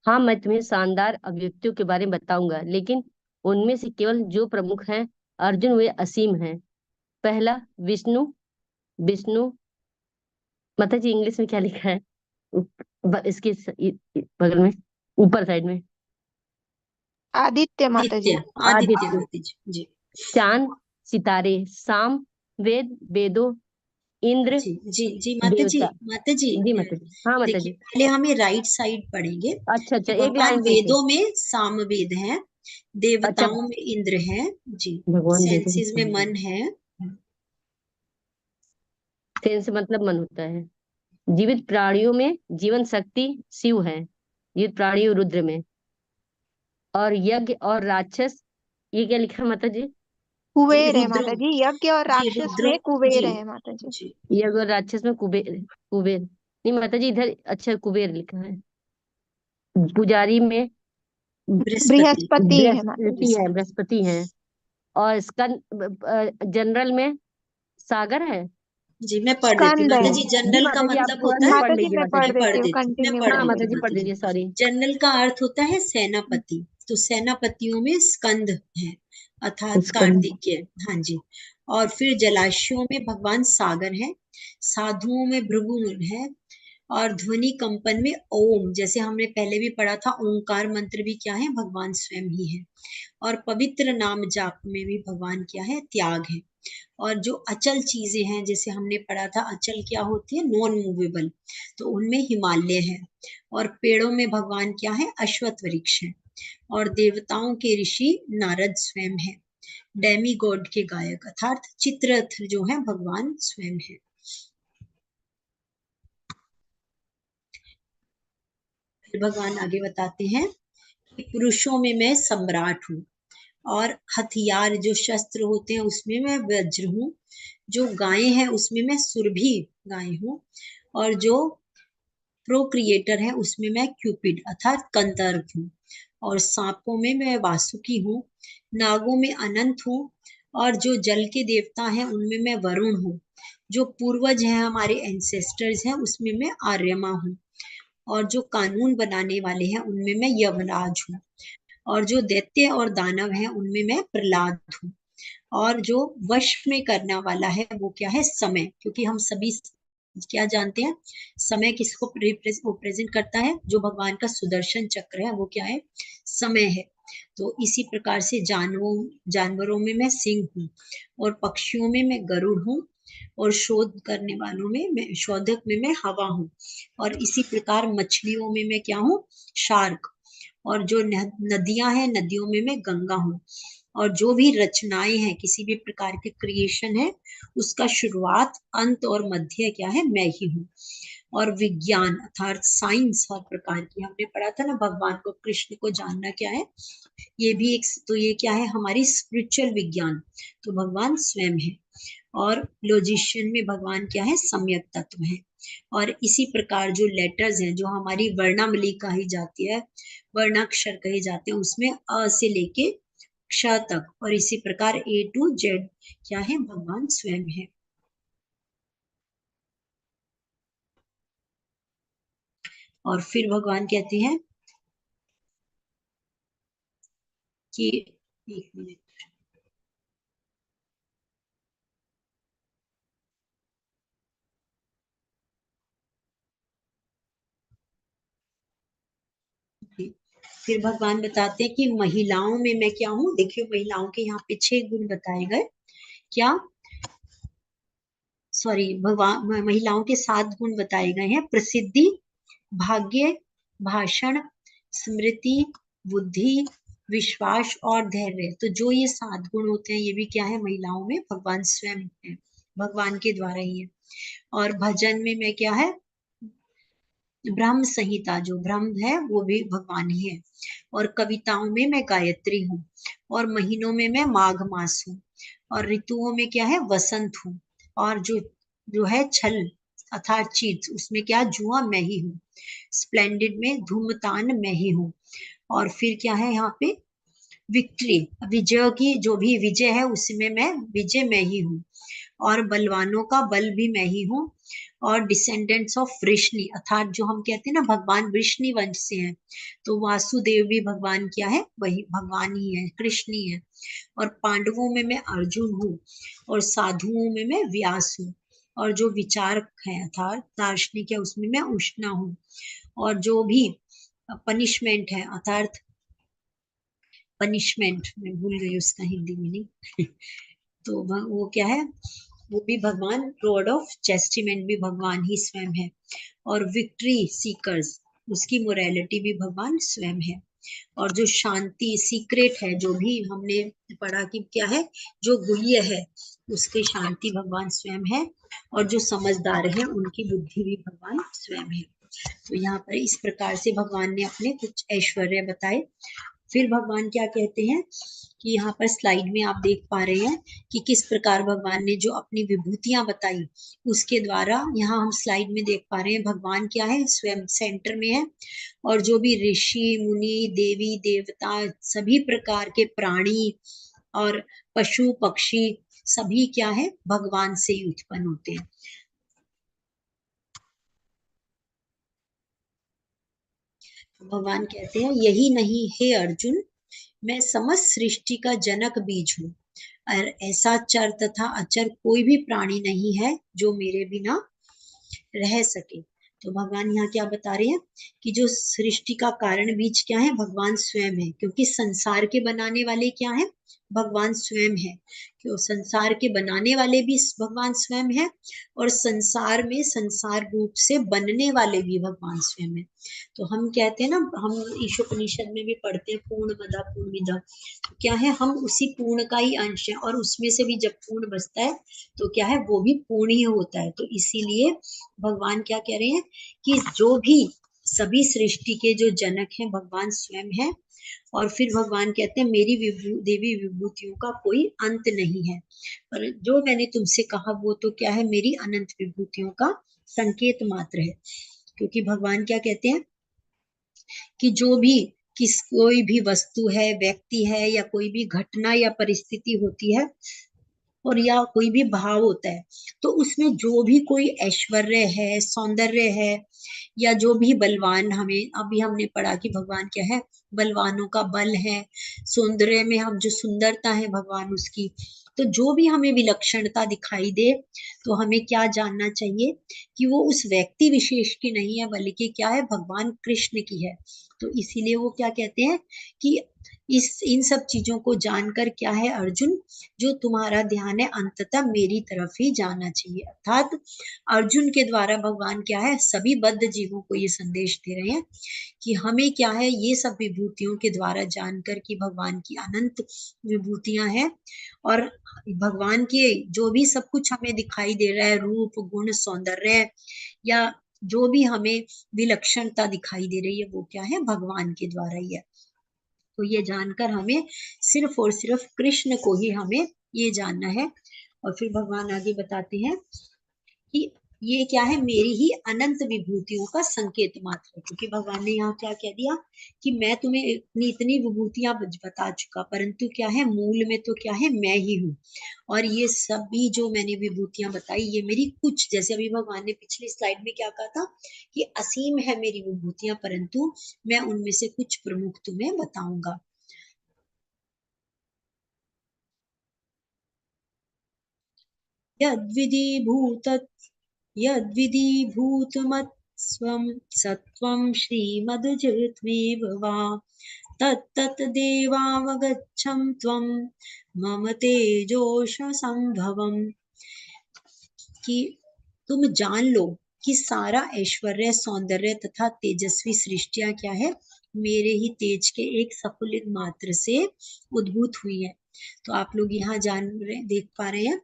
हाँ मैं तुम्हें शानदार अभिव्यक्तियों के बारे में बताऊंगा, लेकिन उनमें से केवल जो प्रमुख हैं अर्जुन, वे असीम हैं। पहला, विष्णु। विष्णु माता जी इंग्लिश में क्या लिखा है? इसके बगल में, ऊपर साइड में। आदित्य माता जी। आदित्य आदित्य आदित्य। माता जी। जी चांद, सितारे, साम, वेद, वेदों, इंद्र, जी जी जी माता जी। देवता। माता जी जी माता जी। हाँ माता देखिए, जी। पहले हमें राइट साइड पढ़ेंगे अच्छा कि अच्छा, एक भगवान लाइन देके। वेदों में सामवेद है, अच्छा, देवताओं में इंद्र है जी, भगवान वेदों में सेंसेस में सामवेद। मन है। सेंस मतलब मन होता है। जीवित प्राणियों में जीवन शक्ति शिव है, जीवित प्राणियों रुद्र में। और यज्ञ और राक्षस, ये क्या लिखा है माता जी? जी कुबेर है रुद्रों। माता जी, यज्ञ और जी राक्षस रुद्रों। में कुबेर जी है माता जी। जी यज्ञ और राक्षस में कुबेर। कुबेर नहीं माता जी, इधर अच्छा कुबेर लिखा है। पुजारी में बृहस्पति। बृहस्पति है माता जी। बृहस्पति है, बृहस्पति है। और स्कंद जनरल में सागर है। जी मैं पढ़ देती हूँ स्कंद माता है। जी, जी जनरल का माता जी, आप मतलब थोड़ा होता सा है, पढ़ माता जी लीजिए मैं माता पढ़ जी। मैं पढ़ देती हूँ, देती हूँ, मैं कंटिन्यू पढ़ हाँ कीजिए। माता देती जी, हूँ पढ़ माता जी। दीजिए, सॉरी। जनरल का अर्थ होता है सेनापति, तो सेनापतियों में स्कंद है, अर्थात स्कंद। कार्तिकेय। हाँ जी। और फिर जलाशयों में भगवान सागर है, साधुओं में भृगु है, और ध्वनि कंपन में ओम, जैसे हमने पहले भी पढ़ा था, ओंकार मंत्र भी क्या है, भगवान स्वयं ही है। और पवित्र नाम जाप में भी भगवान क्या है, त्याग है। और जो अचल चीजें हैं, जैसे हमने पढ़ा था, अचल क्या होती है, नॉन मूवेबल, तो उनमें हिमालय है। और पेड़ों में भगवान क्या है, अश्वत्थ वृक्ष है। और देवताओं के ऋषि नारद स्वयं है। डेमी गॉड के गायक अर्थात चित्ररथ जो है भगवान स्वयं है। फिर भगवान आगे बताते हैं कि पुरुषों में मैं सम्राट हूँ, और हथियार जो शस्त्र होते हैं उसमें मैं वज्र हूँ, जो गाय है उसमें मैं सुरभि गाय हूँ, और जो प्रोक्रिएटर है उसमें मैं क्यूपिड अर्थात कंतर्क हूँ, और सांपों में मैं वासुकी हूँ, नागों में अनंत हूँ, और जो जल के देवता हैं उनमें मैं वरुण हूँ, जो पूर्वज हैं हमारे एंसेस्टर्स हैं उसमें मैं आर्यमा हूँ, और जो कानून बनाने वाले हैं उनमें मैं यमराज हूँ, और जो दैत्य और दानव हैं उनमें मैं प्रहलाद हूँ, और जो वश में करने वाला है वो क्या है, समय, क्योंकि हम सभी क्या जानते हैं, समय किसको प्रेजेंट करता है, जो भगवान का सुदर्शन चक्र है वो क्या है, समय है। तो इसी प्रकार से जानवरों में मैं सिंह हूँ, और पक्षियों में मैं गरुड़ हूँ, और शोध करने वालों में मैं, शोधक में मैं हवा हूँ, और इसी प्रकार मछलियों में मैं क्या हूँ, शार्क, और जो नदियां हैं नदियों में मैं गंगा हूँ, और जो भी रचनाएं हैं, किसी भी प्रकार के क्रिएशन है, उसका शुरुआत अंत और मध्य क्या है, मैं ही हूँ। और विज्ञान अर्थात साइंस हर प्रकार की, हमने पढ़ा था ना, भगवान को, कृष्ण को जानना क्या है, ये भी एक, तो ये क्या है, हमारी स्पिरिचुअल विज्ञान, तो भगवान स्वयं है। और लॉजिशियन में भगवान क्या है, सम्यक तत्व है। और इसी प्रकार जो लेटर्स हैं, जो हमारी वर्णावली कही जाती है, वर्णाक्षर कहे जाते हैं, उसमें अ से लेके क्ष तक, और इसी प्रकार ए टू जेड क्या है, भगवान स्वयं है। और फिर भगवान कहते हैं कि, एक मिनट, फिर भगवान बताते हैं कि महिलाओं में मैं क्या हूँ, देखियो महिलाओं के यहाँ पे 6 गुण बताए गए, क्या, सॉरी, भगवान महिलाओं के 7 गुण बताए गए हैं, प्रसिद्धि, भाग्य, भाषण, स्मृति, बुद्धि, विश्वास और धैर्य। तो जो ये 7 गुण होते हैं, ये भी क्या है, महिलाओं में भगवान स्वयं है, भगवान के द्वारा ही है। और भजन में मैं क्या है, ब्रह्म संहिता, जो ब्रह्म है वो भी भगवान ही है। और कविताओं में मैं गायत्री हूँ, और महीनों में मैं माघ मास हूँ, और ऋतुओं में क्या है, वसंत हूँ, और जो जो है छल अर्थात चीट, उसमें क्या, जुआ मैं ही हूँ, स्प्लेंडेड में धूमतान मैं ही हूँ। और फिर क्या है यहाँ पे, विक्ट्री, विजय की जो भी विजय है उसमें मैं विजय मैं ही हूँ, और बलवानों का बल भी मैं ही हूँ, और डिसेंडेंट्स ऑफ वृष्णि अर्थात जो हम कहते हैं ना, भगवान वृष्णि वंश से हैं, तो वासुदेव भी भगवान क्या है, वही भगवान ही है, कृष्ण ही है। और पांडवों में मैं अर्जुन हूँ, और साधुओं में मैं व्यास हूँ, और जो विचारक है अर्थात दार्शनिक है उसमें मैं उष्णा हूँ, और जो भी पनिशमेंट है अर्थात पनिशमेंट, मैं भूल गई उसका हिंदी मीनिंग तो वो क्या है, वो भी भगवान, रोड ऑफ चेस्टिमेंट भी भगवान ही स्वयं है, और विक्ट्री सीकर्स उसकी मोरालिटी भी भगवान स्वयं है, और जो शांति सीक्रेट है, जो भी हमने पढ़ा कि क्या है, जो गुह्य है उसकी शांति भगवान स्वयं है, और जो समझदार है उनकी बुद्धि भी भगवान स्वयं है। तो यहाँ पर इस प्रकार से भगवान ने अपने कुछ ऐश्वर्य बताए। फिर भगवान क्या कहते हैं कि यहाँ पर स्लाइड में आप देख पा रहे हैं कि किस प्रकार भगवान ने जो अपनी विभूतियां बताई उसके द्वारा, यहाँ हम स्लाइड में देख पा रहे हैं भगवान क्या है, स्वयं सेंटर में है, और जो भी ऋषि मुनि देवी देवता सभी प्रकार के प्राणी और पशु पक्षी सभी क्या है, भगवान से ही उत्पन्न होते हैं। भगवान कहते हैं यही नहीं हे अर्जुन, मैं समस्त सृष्टि का जनक बीज हूँ, और ऐसा चर तथा अचर कोई भी प्राणी नहीं है जो मेरे बिना रह सके। तो भगवान यहाँ क्या बता रहे हैं कि जो सृष्टि का कारण बीज क्या है, भगवान स्वयं है, क्योंकि संसार के बनाने वाले क्या है, भगवान स्वयं है, क्यों संसार के बनाने वाले भी भगवान स्वयं है, और संसार में संसार रूप से बनने वाले भी भगवान स्वयं है। तो हम कहते हैं ना, हम ईशोपनिषद में भी पढ़ते हैं पूर्णमदः पूर्णमिदः, तो क्या है, हम उसी पूर्ण का ही अंश है, और उसमें से भी जब पूर्ण बचता है तो क्या है, वो भी पूर्ण ही होता है। तो इसीलिए भगवान क्या कह रहे हैं कि जो भी सभी सृष्टि के जो जनक हैं भगवान स्वयं है, और फिर भगवान कहते हैं मेरी देवी विभूतियों का कोई अंत नहीं है, पर जो मैंने तुमसे कहा वो तो क्या है, मेरी अनंत विभूतियों का संकेत मात्र है। क्योंकि भगवान क्या कहते हैं कि जो भी कोई भी वस्तु है, व्यक्ति है, या कोई भी घटना या परिस्थिति होती है, और या कोई भी भाव होता है, तो उसमें जो भी कोई ऐश्वर्य है, सौंदर्य है, या जो भी बलवान, हमें अभी हमने पढ़ा कि भगवान क्या है, बलवानों का बल है, सौंदर्य में हम जो सुंदरता है भगवान उसकी, तो जो भी हमें विलक्षणता दिखाई दे, तो हमें क्या जानना चाहिए कि वो उस व्यक्ति विशेष की नहीं है, बल्कि क्या है, भगवान कृष्ण की है। तो इसीलिए वो क्या कहते हैं कि इन सब चीजों को जानकर क्या है अर्जुन, जो तुम्हारा ध्यान है अंततः मेरी तरफ ही जाना चाहिए। अर्थात अर्जुन के द्वारा भगवान क्या है, सभी बद्ध जीवों को ये संदेश दे रहे हैं कि हमें क्या है, ये सब विभूतियों के द्वारा जानकर कि भगवान की अनंत विभूतियां हैं, और भगवान के जो भी सब कुछ हमें दिखाई दे रहा है, रूप गुण सौंदर्य, या जो भी हमें विलक्षणता दिखाई दे रही है, वो क्या है, भगवान के द्वारा ही है। तो ये जानकर हमें सिर्फ और सिर्फ कृष्ण को ही हमें ये जानना है। और फिर भगवान आगे बताते हैं कि ये क्या है, मेरी ही अनंत विभूतियों का संकेत मात्र है। क्योंकि भगवान ने यहाँ क्या कह दिया कि मैं तुम्हें इतनी विभूतियां बता चुका, परंतु क्या है, मूल में तो क्या है, मैं ही हूँ, और ये सभी जो मैंने विभूतियां बताई ये मेरी कुछ, जैसे अभी भगवान ने पिछली स्लाइड में क्या कहा था कि असीम है मेरी विभूतियां, परंतु मैं उनमें से कुछ प्रमुख तुम्हें बताऊंगा। यद्विधिभूतमत्स्वं सत्वं श्रीमदुजृत्वेव वा तत्तत् देवावगच्छं त्वं मम तेजोश संभवम्। कि तुम जान लो कि सारा ऐश्वर्य सौंदर्य तथा तेजस्वी सृष्टियां क्या है, मेरे ही तेज के एक सफुल्लित मात्र से उद्भूत हुई है। तो आप लोग यहाँ देख पा रहे हैं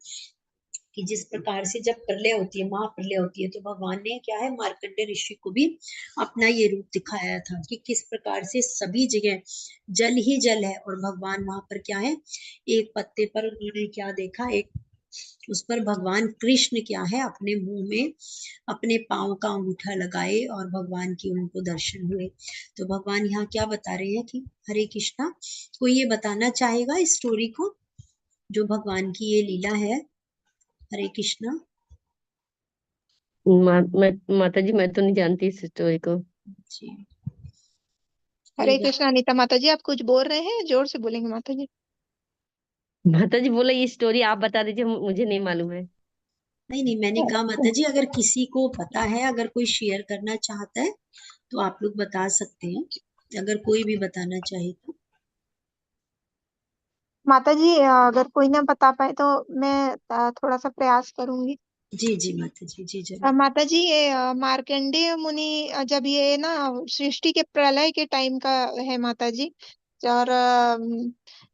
कि जिस प्रकार से जब प्रलय होती है, महाप्रलय होती है, तो भगवान ने क्या है, मार्कंडेय ऋषि को भी अपना ये रूप दिखाया था कि किस प्रकार से सभी जगह जल ही जल है, और भगवान वहां पर क्या है, एक पत्ते पर उन्होंने क्या देखा, एक उस पर भगवान कृष्ण क्या है, अपने मुंह में अपने पांव का अंगूठा लगाए, और भगवान की उनको दर्शन हुए। तो भगवान यहाँ क्या बता रहे हैं कि हरे कृष्णा, कोई ये बताना चाहेगा इस स्टोरी को, जो भगवान की ये लीला है। हरे कृष्णा। माता जी मैं तो नहीं जानती इस स्टोरी को। जी, हरे कृष्णा। अनीता माता जी आप कुछ बोल रहे हैं, जोर से बोलेंगे माता जी। माता जी बोला ये स्टोरी आप बता दीजिए, मुझे नहीं मालूम है। नहीं नहीं, मैंने कहा माता जी अगर किसी को पता है, अगर कोई शेयर करना चाहता है तो आप लोग बता सकते हैं, अगर कोई भी बताना चाहे तो। माता जी अगर कोई ना बता पाए तो मैं थोड़ा सा प्रयास करूंगी। जी जी माता जी, जी जरूर। माता जी ये मार्कंडेय मुनि जब ये ना सृष्टि के प्रलय के टाइम का है माता जी। और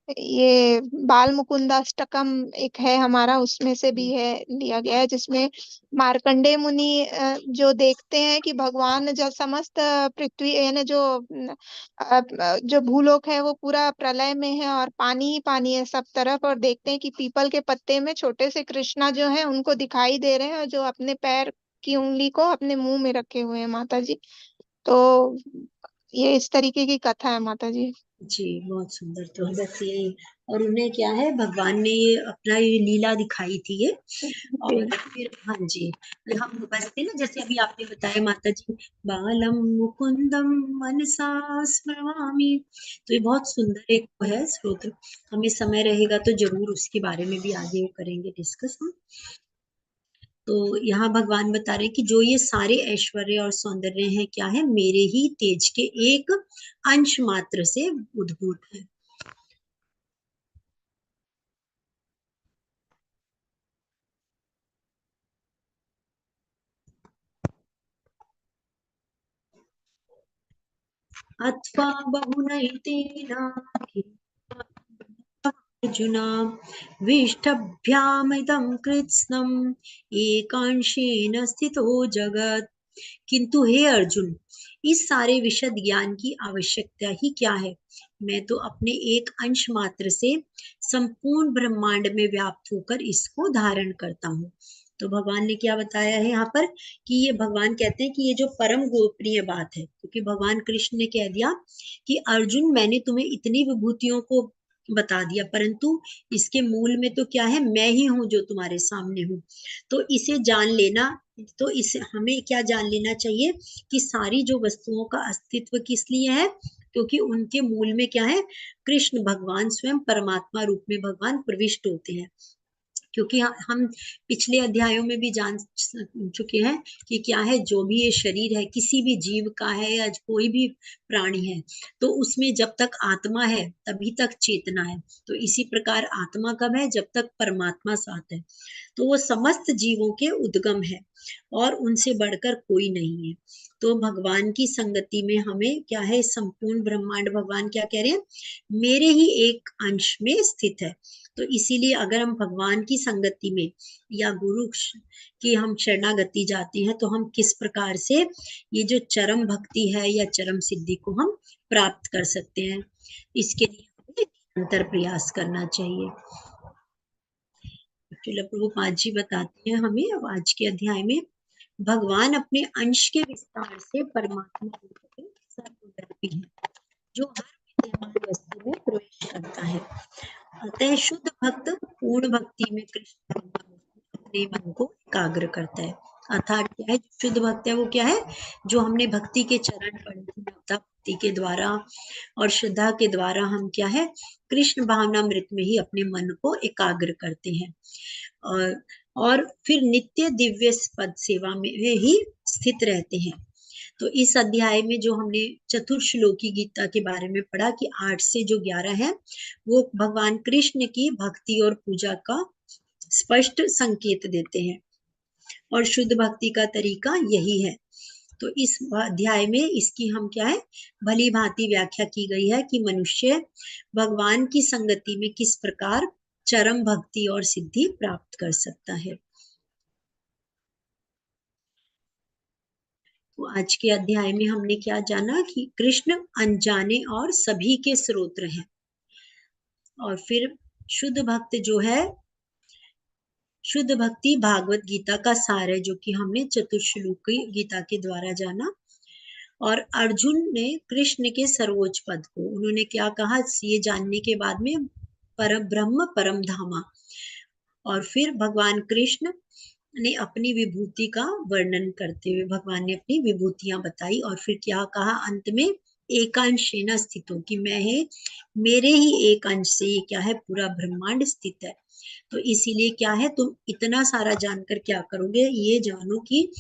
ये बाल मुकुंदाष्टकम एक है हमारा, उसमें से भी है लिया गया है, जिसमें मार्कंडेय मुनि जो देखते हैं कि भगवान जब समस्त पृथ्वी यानी जो भूलोक है वो पूरा प्रलय में है और पानी ही पानी है सब तरफ, और देखते हैं कि पीपल के पत्ते में छोटे से कृष्णा जो है उनको दिखाई दे रहे हैं, और जो अपने पैर की उंगली को अपने मुंह में रखे हुए हैं माता जी। तो ये इस तरीके की कथा है माता जी। जी बहुत सुंदर। तो बस ये, और उन्हें क्या है, भगवान ने ये अपना ये लीला दिखाई थी ये। और फिर हाँ जी, हम बस थे ना, जैसे अभी आपने बताया माता जी, बालम मुकुंदम मनसा स्मरामि। तो ये बहुत सुंदर एक वो है स्तोत्र। हमें समय रहेगा तो जरूर उसके बारे में भी आगे करेंगे डिस्कस हम। तो यहाँ भगवान बता रहे हैं कि जो ये सारे ऐश्वर्य और सौंदर्य हैं क्या है, मेरे ही तेज के एक अंश मात्र से उद्भूत है। अथवा बहुनैतेन अर्जुना विष्टभ्यामिदं कृत्स्नम् एकांशेन स्थितो जगत्। किंतु हे अर्जुन, इस सारे विशद ज्ञान की आवश्यकता ही क्या है? मैं तो अपने एक अंश मात्र से संपूर्ण ब्रह्मांड में व्याप्त होकर इसको धारण करता हूँ। तो भगवान ने क्या बताया है यहाँ पर, कि ये भगवान कहते हैं कि ये जो परम गोपनीय बात है, क्योंकि भगवान कृष्ण ने कह दिया कि अर्जुन मैंने तुम्हें इतनी विभूतियों को बता दिया, परंतु इसके मूल में तो क्या है, मैं ही हूँ जो तुम्हारे सामने हूँ। तो इसे जान लेना, तो इसे हमें क्या जान लेना चाहिए कि सारी जो वस्तुओं का अस्तित्व किस लिए है, क्योंकि उनके मूल में क्या है, कृष्ण भगवान स्वयं परमात्मा रूप में भगवान प्रविष्ट होते हैं। क्योंकि हम पिछले अध्यायों में भी जान चुके हैं कि क्या है, जो भी ये शरीर है किसी भी जीव का है या कोई भी प्राणी है, तो उसमें जब तक आत्मा है तभी तक चेतना है। तो इसी प्रकार आत्मा कब है, जब तक परमात्मा साथ है। तो वो समस्त जीवों के उद्गम है और उनसे बढ़कर कोई नहीं है। तो भगवान की संगति में हमें क्या है, संपूर्ण ब्रह्मांड, भगवान क्या कह रहे हैं, मेरे ही एक अंश में स्थित है। तो इसीलिए अगर हम भगवान की संगति में या गुरु की हम शरणागति जाते हैं, तो हम किस प्रकार से ये जो चरम भक्ति है या चरम सिद्धि को हम प्राप्त कर सकते हैं, इसके लिए हमें निरंतर प्रयास करना चाहिए। श्रील प्रभुपाद जी बताते हैं हमें अब आज के अध्याय में, भगवान अपने अंश के विस्तार से परमात्मा रूप में सर्वव्यापी है, जो हर विद्यमान वस्तु में प्रवेश करता है। अतः शुद्ध भक्त पूर्ण भक्ति में कृष्ण अपने मन को एकाग्र करता है। अर्थात क्या है, शुद्ध भक्त है वो क्या है, जो हमने भक्ति के चरण पढ़े थे, भक्ति के द्वारा और श्रद्धा के द्वारा हम क्या है, कृष्ण भावनामृत में ही अपने मन को एकाग्र करते हैं और फिर नित्य दिव्य पद सेवा में ही स्थित रहते हैं। तो इस अध्याय में जो हमने चतुर्श्लोकी गीता के बारे में पढ़ा कि 8 से जो 11 है, वो भगवान कृष्ण की भक्ति और पूजा का स्पष्ट संकेत देते हैं और शुद्ध भक्ति का तरीका यही है। तो इस अध्याय में इसकी हम क्या है, भली भांति व्याख्या की गई है कि मनुष्य भगवान की संगति में किस प्रकार चरम भक्ति और सिद्धि प्राप्त कर सकता है। तो आज के अध्याय में हमने क्या जाना कि कृष्ण अनजाने और सभी के स्रोत हैं, और फिर शुद्ध भक्त जो है, शुद्ध भक्ति भागवत गीता का सार है, जो कि हमने चतुर्श्लोकी गीता के द्वारा जाना। और अर्जुन ने कृष्ण के सर्वोच्च पद को उन्होंने क्या कहा, ये जानने के बाद में परम ब्रह्म परम धामा। और फिर भगवान कृष्ण ने अपनी विभूति का वर्णन करते हुए भगवान ने अपनी विभूतियां बताई और फिर क्या कहा अंत में, एकांशेन स्थितो, कि मैं है मेरे ही एक अंश से ये क्या है, पूरा ब्रह्मांड स्थित है। तो इसीलिए क्या है, तुम इतना सारा जानकर क्या करोगे, ये जानो कि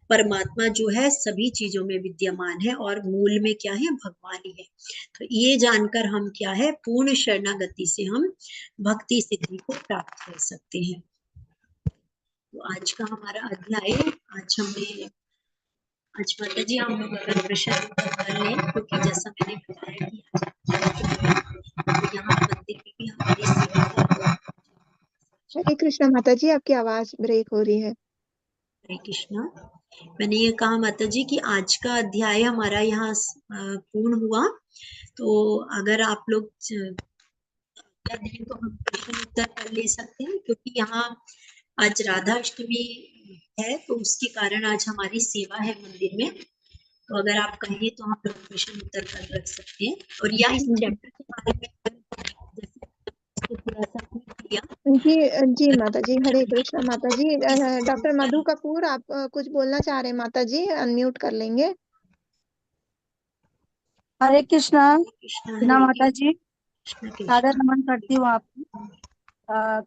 परमात्मा जो है सभी चीजों में विद्यमान है और मूल में क्या है, भगवान ही है। तो ये जानकर हम क्या है, पूर्ण शरणागति से हम भक्ति सिद्धि को प्राप्त कर सकते हैं। तो आज का हमारा अध्याय, आज माता जी हम लोग अगर प्रश्न उत्तर कर लें, क्योंकि जैसा मैंने बताया कि तो यहाँ मंदिर में भी हमारी सेवा का। हरे कृष्णा माता जी, आपकी आवाज ब्रेक हो रही है। हरे कृष्णा। मैंने ये कहा माता जी कि आज का अध्याय हमारा यहाँ पूर्ण हुआ। तो अगर आप लोग कर दें तो हम प्रश्न उत्तर कर ले सकते हैं, क्योंकि यहाँ आज राधा अष्टमी है, तो उसके कारण आज हमारी सेवा है मंदिर में। तो अगर आप कहें तो हम लोग प्रश्न उत्तर कर रख सकते हैं, और या इस चैप्टर के बारे में जैसे थोड़ा सा किया। जी जी माता जी, हरे कृष्णा माता जी। डॉक्टर मधु कपूर, आप कुछ बोलना चाह रहे हैं माता जी? अनम्यूट कर लेंगे। हरे कृष्णा। कृष्णा ना हरे माता जी, कृष्णा सादर कृष्णा। नमन करती हूँ आपको।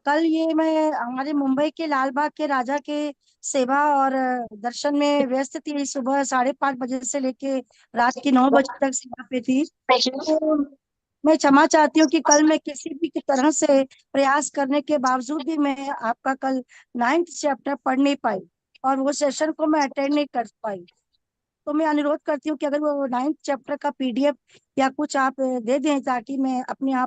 कल ये मैं हमारे मुंबई के लाल बाग के राजा के सेवा और दर्शन में व्यस्त थी। सुबह 5:30 बजे से लेके रात की 9 बजे तक सेवा पे थी। तो मैं क्षमा चाहती हूँ कि कल मैं किसी भी तरह से प्रयास करने के बावजूद भी मैं आपका कल 9th चैप्टर पढ़ नहीं पाई और वो सेशन को मैं अटेंड नहीं कर पाई। तो मैं अनुरोध करती हूँ कि अगर वो 9th चैप्टर का PDF या कुछ आप दे दें, ताकि मैं अपने आप